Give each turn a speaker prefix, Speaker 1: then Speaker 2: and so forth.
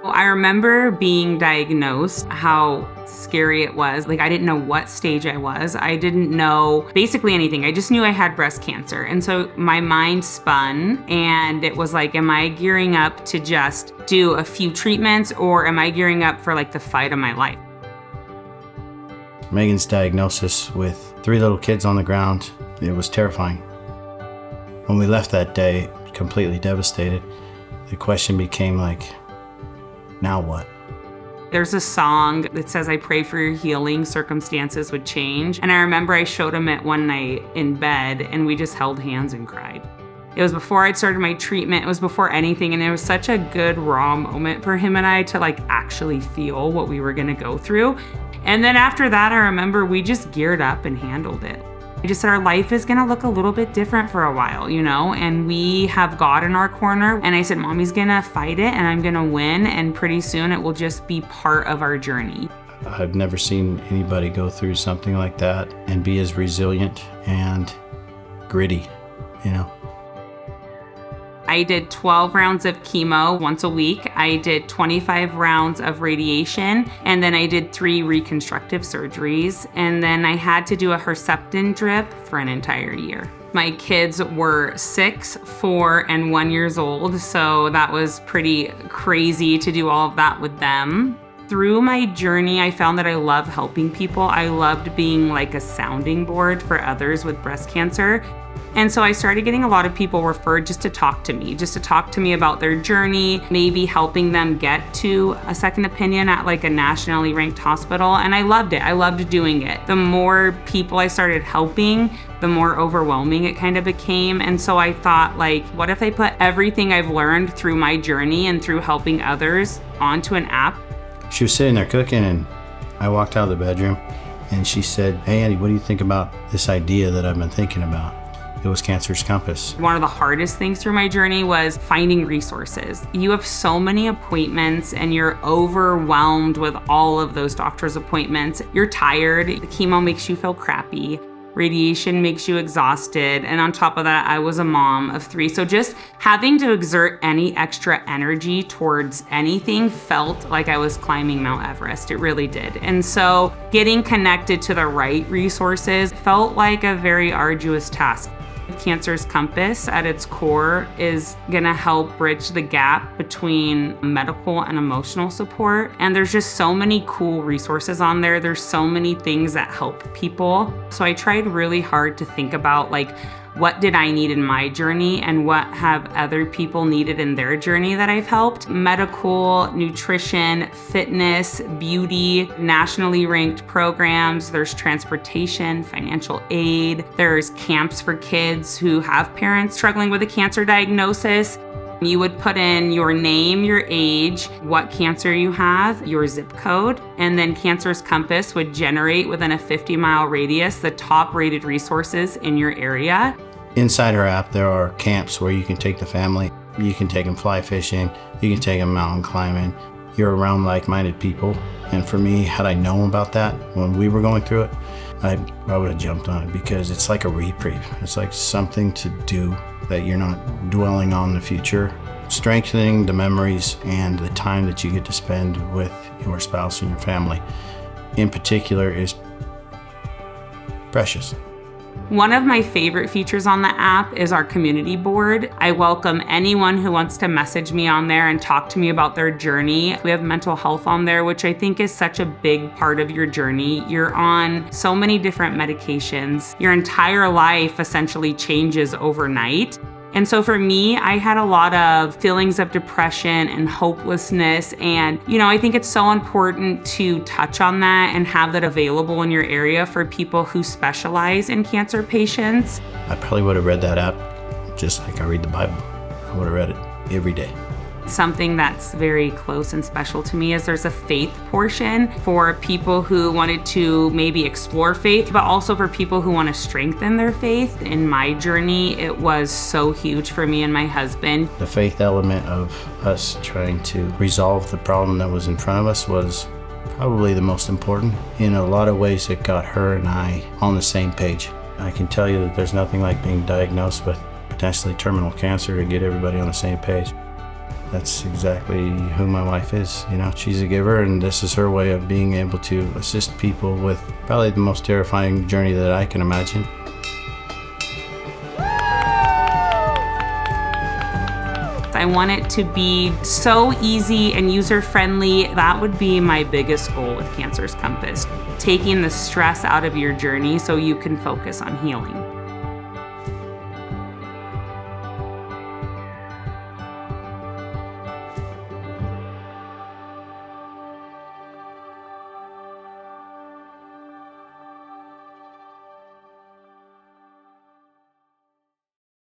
Speaker 1: I remember being diagnosed, how scary it was. Like, I didn't know what stage I was. I didn't know basically anything. I just knew I had breast cancer. And so my mind spun, and it was like, am I gearing up to just do a few treatments, or am I gearing up for like the fight of my life?
Speaker 2: Megan's diagnosis with 3 little kids on the ground, it was terrifying. When we left that day, completely devastated, the question became like, now what?
Speaker 1: There's a song that says, I pray for your healing, circumstances would change. And I remember I showed him it one night in bed, and we just held hands and cried. It was before I'd started my treatment. It was before anything. And it was such a good raw moment for him and I to like actually feel what we were gonna go through. And then after that, I remember we just geared up and handled it. We just said our life is gonna look a little bit different for a while, and we have God in our corner. And I said, Mommy's gonna fight it and I'm gonna win. And pretty soon it will just be part of our journey.
Speaker 2: I've never seen anybody go through something like that and be as resilient and gritty,
Speaker 1: I did 12 rounds of chemo once a week. I did 25 rounds of radiation, and then I did 3 reconstructive surgeries. And then I had to do a Herceptin drip for an entire year. My kids were 6, 4, and 1 years old, so that was pretty crazy to do all of that with them. Through my journey, I found that I love helping people. I loved being like a sounding board for others with breast cancer. And so I started getting a lot of people referred just to talk to me about their journey, maybe helping them get to a second opinion at like a nationally ranked hospital. And I loved it. I loved doing it. The more people I started helping, the more overwhelming it kind of became. And so I thought, like, what if I put everything I've learned through my journey and through helping others onto an app?
Speaker 2: She was sitting there cooking, and I walked out of the bedroom, and she said, hey, Andy, what do you think about this idea that I've been thinking about? It was Cancer's Compass.
Speaker 1: One of the hardest things through my journey was finding resources. You have so many appointments and you're overwhelmed with all of those doctor's appointments. You're tired. The chemo makes you feel crappy. Radiation makes you exhausted. And on top of that, I was a mom of 3. So just having to exert any extra energy towards anything felt like I was climbing Mount Everest. It really did. And so getting connected to the right resources felt like a very arduous task. Cancer's Compass at its core is gonna help bridge the gap between medical and emotional support. And there's just so many cool resources on there. There's so many things that help people. So I tried really hard to think about like, what did I need in my journey and what have other people needed in their journey that I've helped? Medical, nutrition, fitness, beauty, nationally ranked programs. There's transportation, financial aid. There's camps for kids who have parents struggling with a cancer diagnosis. You would put in your name, your age, what cancer you have, your zip code, and then Cancer's Compass would generate within a 50-mile radius the top rated resources in your area.
Speaker 2: Inside our app, there are camps where you can take the family. You can take them fly fishing. You can take them mountain climbing. You're around like-minded people. And for me, had I known about that when we were going through it, I would have jumped on it because it's like a reprieve. It's like something to do that you're not dwelling on the future. Strengthening the memories and the time that you get to spend with your spouse and your family in particular is precious.
Speaker 1: One of my favorite features on the app is our community board. I welcome anyone who wants to message me on there and talk to me about their journey. We have mental health on there, which I think is such a big part of your journey. You're on so many different medications. Your entire life essentially changes overnight. And so for me, I had a lot of feelings of depression and hopelessness. And, I think it's so important to touch on that and have that available in your area for people who specialize in cancer patients.
Speaker 2: I probably would have read that app just like I read the Bible. I would have read it every day.
Speaker 1: Something that's very close and special to me is there's a faith portion for people who wanted to maybe explore faith, but also for people who want to strengthen their faith. In my journey, it was so huge for me and my husband.
Speaker 2: The faith element of us trying to resolve the problem that was in front of us was probably the most important. In a lot of ways, it got her and I on the same page. I can tell you that there's nothing like being diagnosed with potentially terminal cancer to get everybody on the same page. That's exactly who my wife is. You know, she's a giver, and this is her way of being able to assist people with probably the most terrifying journey that I can imagine.
Speaker 1: I want it to be so easy and user-friendly. That would be my biggest goal with Cancer's Compass, taking the stress out of your journey so you can focus on healing.